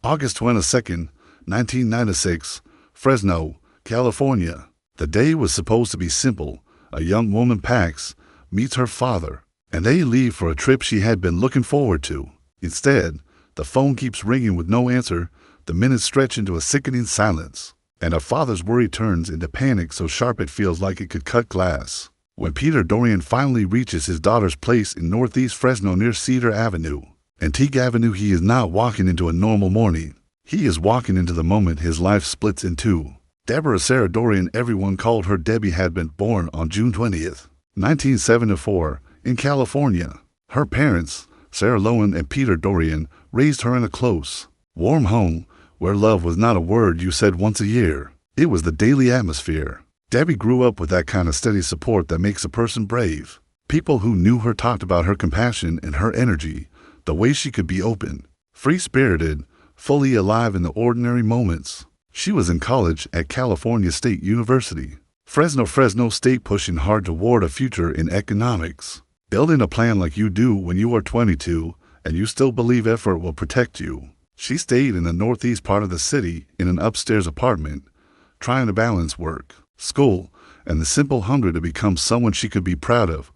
August 22nd, 1996, Fresno, California. The day was supposed to be simple. A young woman packs, meets her father, and they leave for a trip she had been looking forward to. Instead, the phone keeps ringing with no answer. The minutes stretch into a sickening silence, and her father's worry turns into panic so sharp it feels like it could cut glass. When Peter Dorian finally reaches his daughter's place in northeast Fresno near Cedar Avenue, Antique Avenue, he is not walking into a normal morning. He is walking into the moment his life splits in two. Deborah Sarah Dorian, everyone called her Debbie, had been born on June 20th, 1974, in California. Her parents, Sarah Lowen and Peter Dorian, raised her in a close, warm home where love was not a word you said once a year. It was the daily atmosphere. Debbie grew up with that kind of steady support that makes a person brave. People who knew her talked about her compassion and her energy, the way she could be open, free-spirited, fully alive in the ordinary moments. She was in college at California State University, Fresno State, pushing hard toward a future in economics. Building a plan like you do when you are 22 and you still believe effort will protect you. She stayed in the northeast part of the city in an upstairs apartment, trying to balance work, school, and the simple hunger to become someone she could be proud of.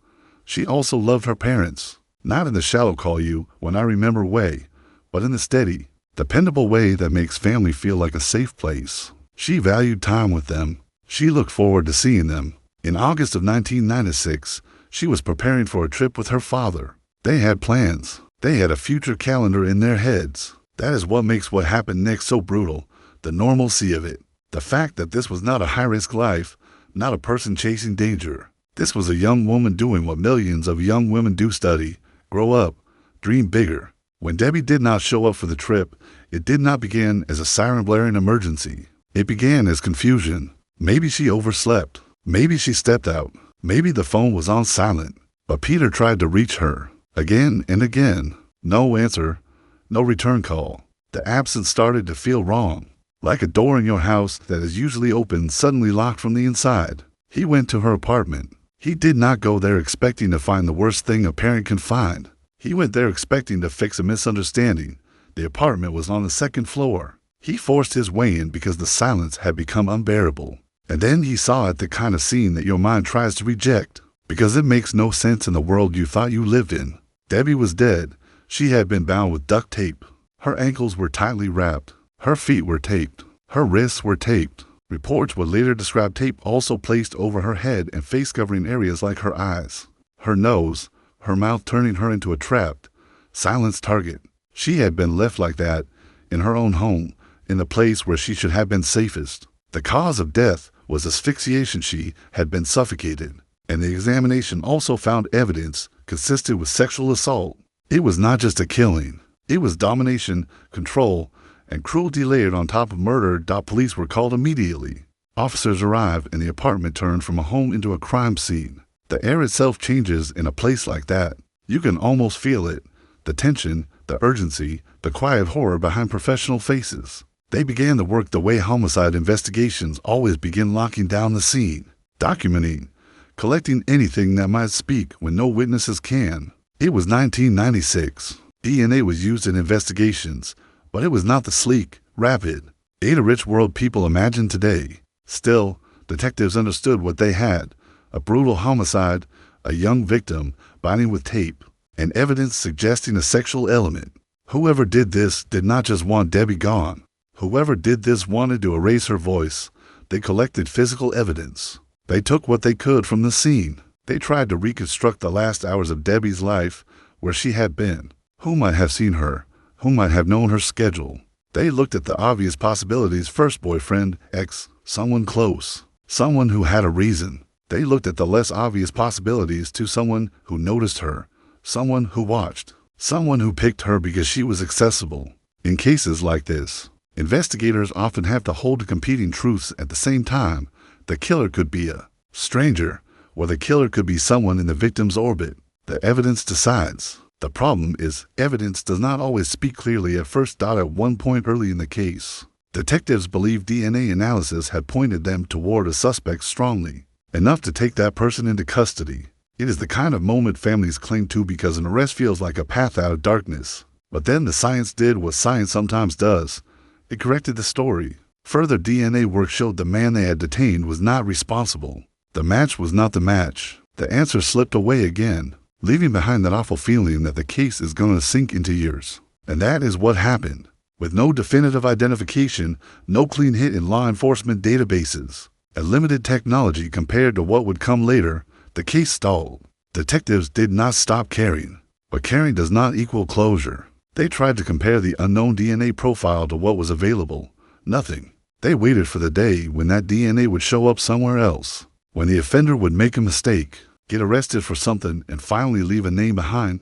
She also loved her parents, not in the shallow call you when I remember way, but in the steady, dependable way that makes family feel like a safe place. She valued time with them. She looked forward to seeing them. In August of 1996, she was preparing for a trip with her father. They had plans. They had a future calendar in their heads. That is what makes what happened next so brutal, the normalcy of it. The fact that this was not a high-risk life, not a person chasing danger. This was a young woman doing what millions of young women do: study, grow up, dream bigger. When Debbie did not show up for the trip, it did not begin as a siren-blaring emergency. It began as confusion. Maybe she overslept. Maybe she stepped out. Maybe the phone was on silent. But Peter tried to reach her, again and again. No answer, no return call. The absence started to feel wrong, like a door in your house that is usually open suddenly locked from the inside. He went to her apartment. He did not go there expecting to find the worst thing a parent can find. He went there expecting to fix a misunderstanding. The apartment was on the second floor. He forced his way in because the silence had become unbearable. And then he saw it, the kind of scene that your mind tries to reject, because it makes no sense in the world you thought you lived in. Debbie was dead. She had been bound with duct tape. Her ankles were tightly wrapped. Her feet were taped. Her wrists were taped. Reports would later describe tape also placed over her head and face covering areas like her eyes, her nose, her mouth, turning her into a trapped, silenced target. She had been left like that, in her own home, in the place where she should have been safest. The cause of death was asphyxiation. She had been suffocated, and the examination also found evidence consistent with sexual assault. It was not just a killing. It was domination, control, and cruelty layered on top of murder. Police were called immediately. Officers arrived, and the apartment turned from a home into a crime scene. The air itself changes in a place like that. You can almost feel it. The tension, the urgency, the quiet horror behind professional faces. They began the work the way homicide investigations always begin: locking down the scene, documenting, collecting anything that might speak when no witnesses can. It was 1996. DNA was used in investigations, but it was not the sleek, rapid, data-rich world people imagine today. Still, detectives understood what they had: a brutal homicide, a young victim, binding with tape, and evidence suggesting a sexual element. Whoever did this did not just want Debbie gone. Whoever did this wanted to erase her voice. They collected physical evidence. They took what they could from the scene. They tried to reconstruct the last hours of Debbie's life, where she had been, who might have seen her, who might have known her schedule. They looked at the obvious possibilities: first boyfriend, ex, someone close, someone who had a reason. They looked at the less obvious possibilities: to someone who noticed her, someone who watched, someone who picked her because she was accessible. In cases like this, investigators often have to hold competing truths at the same time. The killer could be a stranger, or the killer could be someone in the victim's orbit. The evidence decides. The problem is, evidence does not always speak clearly at first. At one point early in the case, detectives believed DNA analysis had pointed them toward a suspect strongly, enough to take that person into custody. It is the kind of moment families cling to because an arrest feels like a path out of darkness. But then the science did what science sometimes does. It corrected the story. Further DNA work showed the man they had detained was not responsible. The match was not the match. The answer slipped away again, leaving behind that awful feeling that the case is going to sink into years. And that is what happened. With no definitive identification, no clean hit in law enforcement databases, and limited technology compared to what would come later, the case stalled. Detectives did not stop caring. But caring does not equal closure. They tried to compare the unknown DNA profile to what was available. Nothing. They waited for the day when that DNA would show up somewhere else, when the offender would make a mistake, get arrested for something, and finally leave a name behind.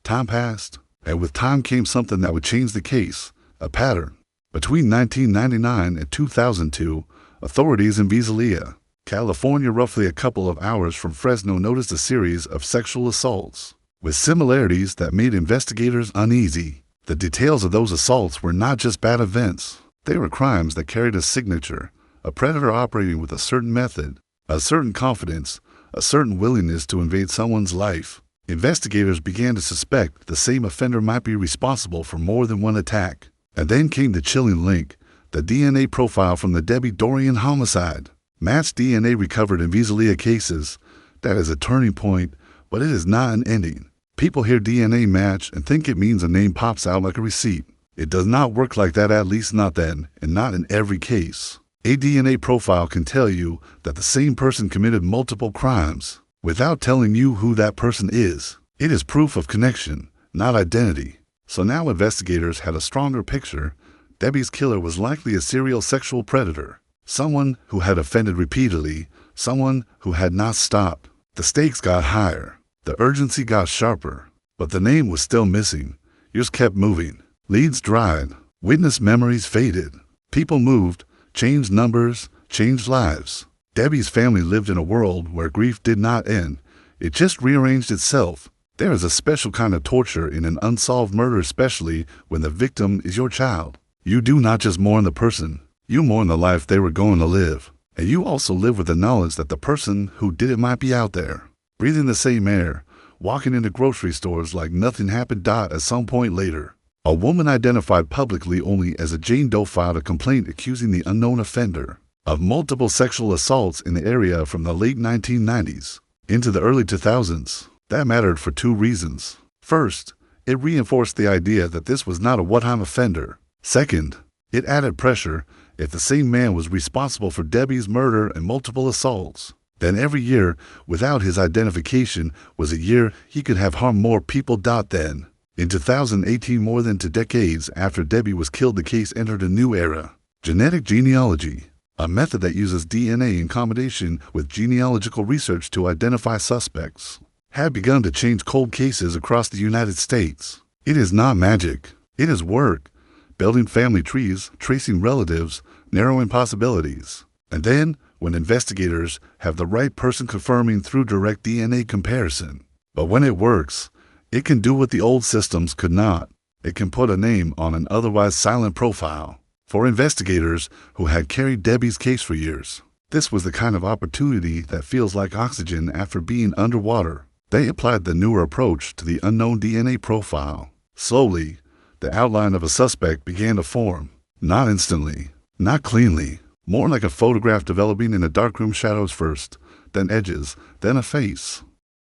Time passed, and with time came something that would change the case, a pattern. Between 1999 and 2002, authorities in Visalia, California, roughly a couple of hours from Fresno, noticed a series of sexual assaults, with similarities that made investigators uneasy. The details of those assaults were not just bad events. They were crimes that carried a signature, a predator operating with a certain method, a certain confidence, a certain willingness to invade someone's life. Investigators began to suspect the same offender might be responsible for more than one attack. And then came the chilling link, the DNA profile from the Debbie Dorian homicide. Matched DNA recovered in Visalia cases. That is a turning point, but it is not an ending. People hear DNA match and think it means a name pops out like a receipt. It does not work like that, at least not then, and not in every case. A DNA profile can tell you that the same person committed multiple crimes without telling you who that person is. It is proof of connection, not identity. So now investigators had a stronger picture. Debbie's killer was likely a serial sexual predator, someone who had offended repeatedly, someone who had not stopped. The stakes got higher. The urgency got sharper. But the name was still missing. Years kept moving. Leads dried. Witness memories faded. People moved, changed numbers, changed lives. Debbie's family lived in a world where grief did not end. It just rearranged itself. There is a special kind of torture in an unsolved murder, especially when the victim is your child. You do not just mourn the person. You mourn the life they were going to live. And you also live with the knowledge that the person who did it might be out there, breathing the same air, walking into grocery stores like nothing happened. At some point later, a woman identified publicly only as a Jane Doe filed a complaint accusing the unknown offender of multiple sexual assaults in the area from the late 1990s into the early 2000s. That mattered for two reasons. First, it reinforced the idea that this was not a one-time offender. Second, it added pressure. If the same man was responsible for Debbie's murder and multiple assaults, then every year without his identification was a year he could have harmed more people. Then, in 2018, more than 2 decades after Debbie was killed, the case entered a new era. Genetic genealogy, a method that uses DNA in combination with genealogical research to identify suspects, had begun to change cold cases across the United States. It is not magic. It is work. Building family trees, tracing relatives, narrowing possibilities. And then, when investigators have the right person confirming through direct DNA comparison. But when it works, it can do what the old systems could not. It can put a name on an otherwise silent profile. For investigators who had carried Debbie's case for years, this was the kind of opportunity that feels like oxygen after being underwater. They applied the newer approach to the unknown DNA profile. Slowly, the outline of a suspect began to form. Not instantly, not cleanly, more like a photograph developing in the darkroom, shadows first, then edges, then a face.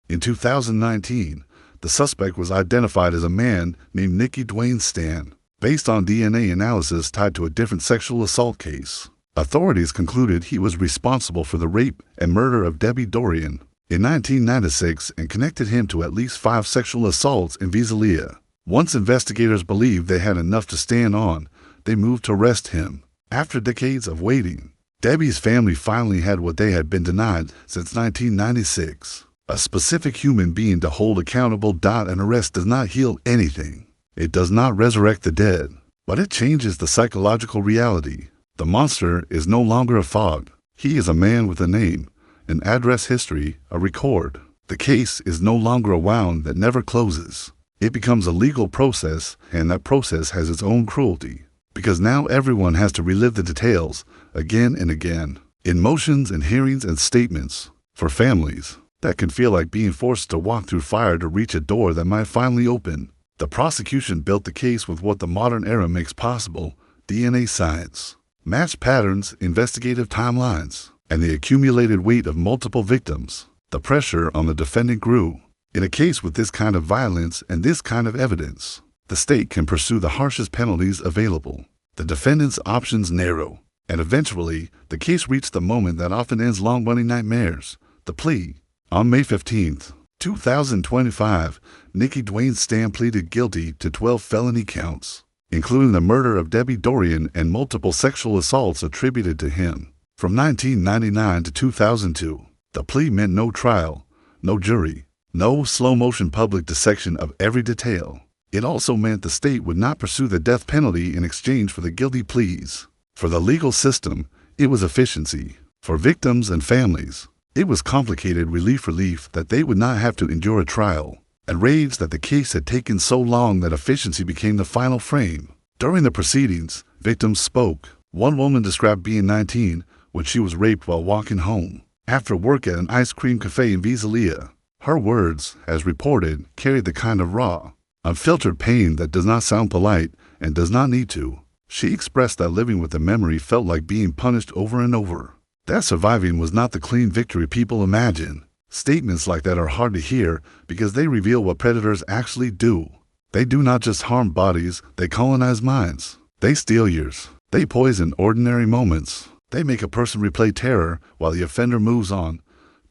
In 2019, the suspect was identified as a man named Nicky Dwayne Stan, based on DNA analysis tied to a different sexual assault case. Authorities concluded he was responsible for the rape and murder of Debbie Dorian in 1996 and connected him to at least 5 sexual assaults in Visalia. Once investigators believed they had enough to stand on, they moved to arrest him. After decades of waiting, Debbie's family finally had what they had been denied since 1996. A specific human being to hold accountable. An arrest does not heal anything. It does not resurrect the dead, but it changes the psychological reality. The monster is no longer a fog. He is a man with a name, an address history, a record. The case is no longer a wound that never closes. It becomes a legal process, and that process has its own cruelty. Because now everyone has to relive the details again and again, in motions and hearings and statements. For families, that can feel like being forced to walk through fire to reach a door that might finally open. The prosecution built the case with what the modern era makes possible: DNA science, matched patterns, investigative timelines, and the accumulated weight of multiple victims. The pressure on the defendant grew. In a case with this kind of violence and this kind of evidence, the state can pursue the harshest penalties available. The defendant's options narrow, and eventually, the case reached the moment that often ends long-running nightmares: the plea. On May 15, 2025, Nikki Dwayne Stan pleaded guilty to 12 felony counts, including the murder of Debbie Dorian and multiple sexual assaults attributed to him. From 1999 to 2002, the plea meant no trial, no jury, no slow-motion public dissection of every detail. It also meant the state would not pursue the death penalty in exchange for the guilty pleas. For the legal system, it was efficiency. For victims and families, it was complicated relief that they would not have to endure a trial, and rage that the case had taken so long that efficiency became the final frame. During the proceedings, victims spoke. One woman described being 19 when she was raped while walking home after work at an ice cream cafe in Visalia. Her words, as reported, carried the kind of raw, unfiltered pain that does not sound polite and does not need to. She expressed that living with the memory felt like being punished over and over, that surviving was not the clean victory people imagine. Statements like that are hard to hear because they reveal what predators actually do. They do not just harm bodies, they colonize minds. They steal years. They poison ordinary moments. They make a person replay terror while the offender moves on.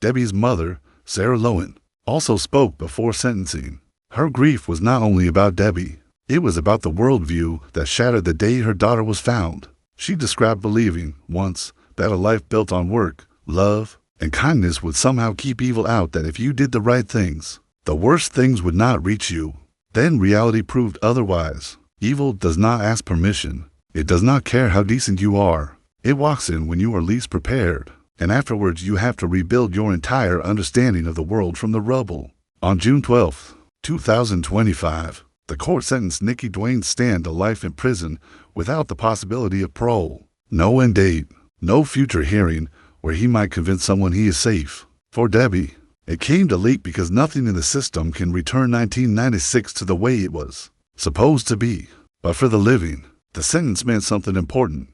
Debbie's mother, Sarah Lowen, also spoke before sentencing. Her grief was not only about Debbie. It was about the worldview that shattered the day her daughter was found. She described believing, once, that a life built on work, love, and kindness would somehow keep evil out, that if you did the right things, the worst things would not reach you. Then reality proved otherwise. Evil does not ask permission. It does not care how decent you are. It walks in when you are least prepared, and afterwards you have to rebuild your entire understanding of the world from the rubble. On June 12, 2025, the court sentenced Nikki Dwayne Stan to life in prison without the possibility of parole. No end date, no future hearing where he might convince someone he is safe. For Debbie, it came too late because nothing in the system can return 1996 to the way it was supposed to be. But for the living, the sentence meant something important.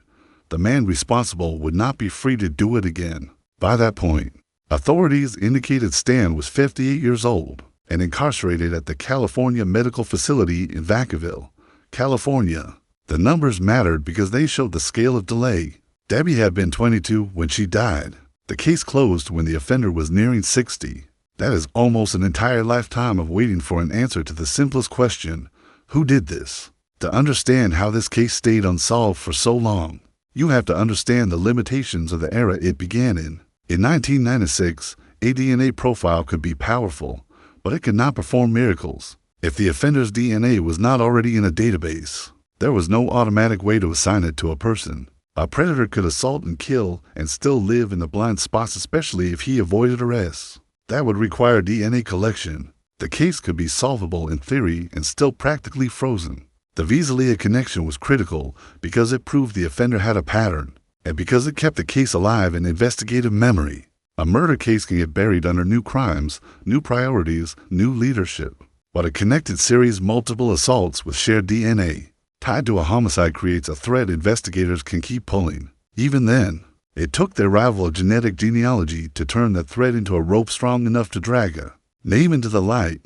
The man responsible would not be free to do it again. By that point, authorities indicated Stan was 58 years old and incarcerated at the California Medical Facility in Vacaville, California. The numbers mattered because they showed the scale of delay. Debbie had been 22 when she died. The case closed when the offender was nearing 60. That is almost an entire lifetime of waiting for an answer to the simplest question: who did this? To understand how this case stayed unsolved for so long, you have to understand the limitations of the era it began in. In 1996, a DNA profile could be powerful, but it could not perform miracles. If the offender's DNA was not already in a database, there was no automatic way to assign it to a person. A predator could assault and kill and still live in the blind spots, especially if he avoided arrest. That would require DNA collection. The case could be solvable in theory and still practically frozen. The Visalia connection was critical because it proved the offender had a pattern, and because it kept the case alive in investigative memory. A murder case can get buried under new crimes, new priorities, new leadership. But a connected series, multiple assaults with shared DNA, tied to a homicide, creates a thread investigators can keep pulling. Even then, it took the arrival of genetic genealogy to turn that thread into a rope strong enough to drag a name into the light.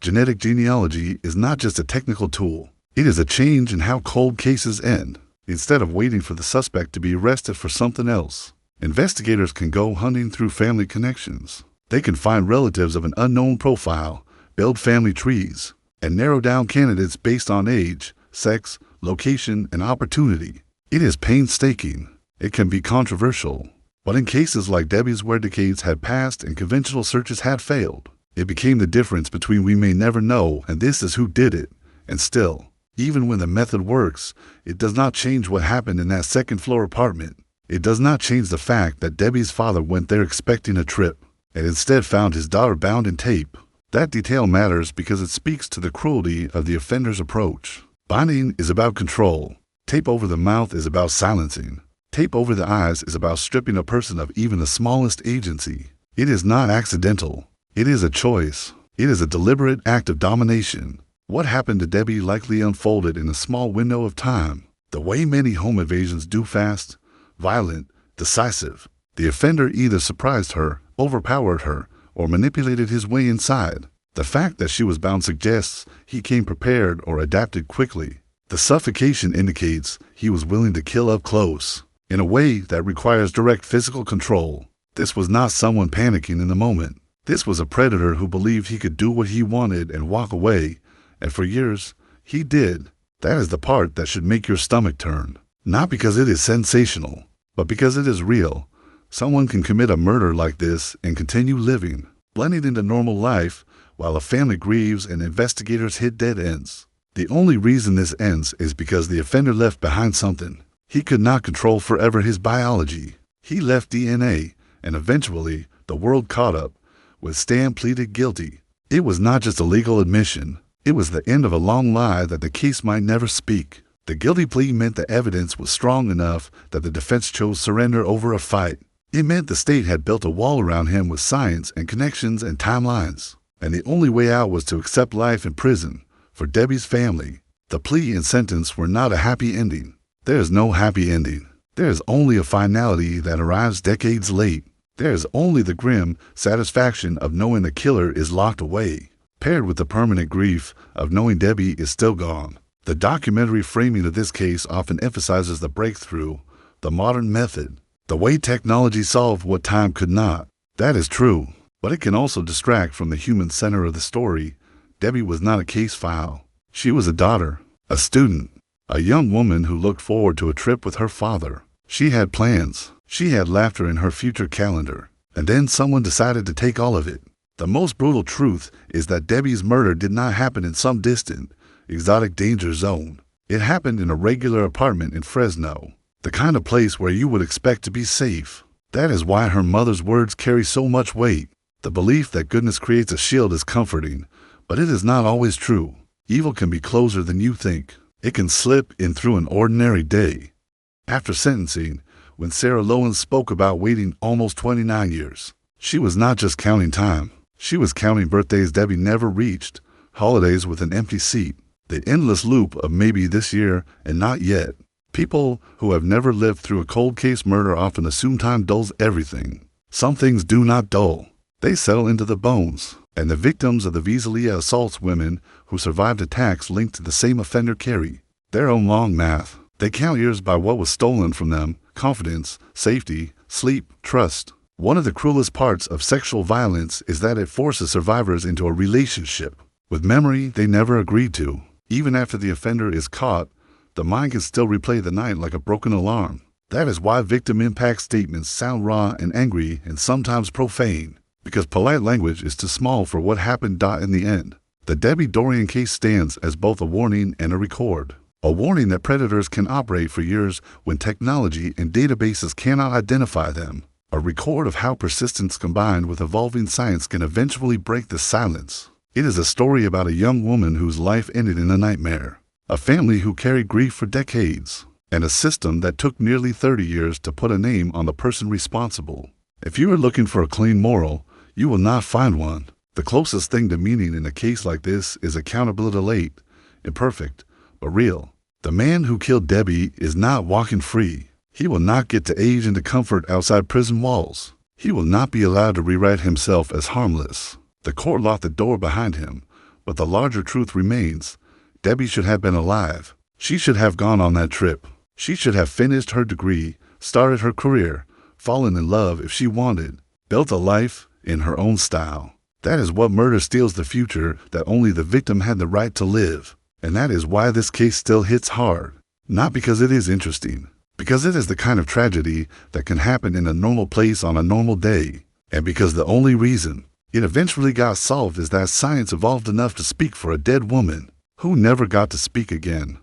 Genetic genealogy is not just a technical tool. It is a change in how cold cases end. Instead of waiting for the suspect to be arrested for something else, investigators can go hunting through family connections. They can find relatives of an unknown profile, build family trees, and narrow down candidates based on age, sex, location, and opportunity. It is painstaking. It can be controversial. But in cases like Debbie's, where decades had passed and conventional searches had failed, it became the difference between we may never know and this is who did it. And still, even when the method works, it does not change what happened in that second-floor apartment. It does not change the fact that Debbie's father went there expecting a trip, and instead found his daughter bound in tape. That detail matters because it speaks to the cruelty of the offender's approach. Binding is about control. Tape over the mouth is about silencing. Tape over the eyes is about stripping a person of even the smallest agency. It is not accidental. It is a choice. It is a deliberate act of domination. What happened to Debbie likely unfolded in a small window of time, the way many home invasions do: fast, violent, decisive. The offender either surprised her, overpowered her, or manipulated his way inside. The fact that she was bound suggests he came prepared or adapted quickly. The suffocation indicates he was willing to kill up close, in a way that requires direct physical control. This was not someone panicking in the moment. This was a predator who believed he could do what he wanted and walk away, and for years, he did. That is the part that should make your stomach turn. Not because it is sensational, but because it is real. Someone can commit a murder like this and continue living, blending into normal life, while a family grieves and investigators hit dead ends. The only reason this ends is because the offender left behind something. He could not control forever his biology. He left DNA, and eventually the world caught up. With Stan pleaded guilty. It was not just a legal admission. It was the end of a long lie that the case might never speak. The guilty plea meant the evidence was strong enough that the defense chose surrender over a fight. It meant the state had built a wall around him with science and connections and timelines. And the only way out was to accept life in prison. For Debbie's family, the plea and sentence were not a happy ending. There is no happy ending. There is only a finality that arrives decades late. There is only the grim satisfaction of knowing the killer is locked away, paired with the permanent grief of knowing Debbie is still gone. The documentary framing of this case often emphasizes the breakthrough, the modern method, the way technology solved what time could not. That is true, but it can also distract from the human center of the story. Debbie was not a case file. She was a daughter, a student, a young woman who looked forward to a trip with her father. She had plans. She had laughter in her future calendar. And then someone decided to take all of it. The most brutal truth is that Debbie's murder did not happen in some distant, exotic danger zone. It happened in a regular apartment in Fresno, the kind of place where you would expect to be safe. That is why her mother's words carry so much weight. The belief that goodness creates a shield is comforting, but it is not always true. Evil can be closer than you think. It can slip in through an ordinary day. After sentencing, when Sarah Lowen spoke about waiting almost 29 years, she was not just counting time. She was counting birthdays Debbie never reached, holidays with an empty seat, the endless loop of maybe this year and not yet. People who have never lived through a cold case murder often assume time dulls everything. Some things do not dull. They settle into the bones. And the victims of the Visalia assaults, women who survived attacks linked to the same offender, carry their own long math. They count years by what was stolen from them: confidence, safety, sleep, trust. One of the cruelest parts of sexual violence is that it forces survivors into a relationship with memory they never agreed to. Even after the offender is caught, the mind can still replay the night like a broken alarm. That is why victim impact statements sound raw and angry and sometimes profane. Because polite language is too small for what happened. In the end, the Debbie Dorian case stands as both a warning and a record. A warning that predators can operate for years when technology and databases cannot identify them. A record of how persistence combined with evolving science can eventually break the silence. It is a story about a young woman whose life ended in a nightmare, a family who carried grief for decades, and a system that took nearly 30 years to put a name on the person responsible. If you are looking for a clean moral, you will not find one. The closest thing to meaning in a case like this is accountability, late, imperfect, but real. The man who killed Debbie is not walking free. He will not get to age into comfort outside prison walls. He will not be allowed to rewrite himself as harmless. The court locked the door behind him, but the larger truth remains. Debbie should have been alive. She should have gone on that trip. She should have finished her degree, started her career, fallen in love if she wanted, built a life in her own style. That is what murder steals: the future that only the victim had the right to live. And that is why this case still hits hard. Not because it is interesting, because it is the kind of tragedy that can happen in a normal place on a normal day. And because the only reason it eventually got solved is that science evolved enough to speak for a dead woman who never got to speak again.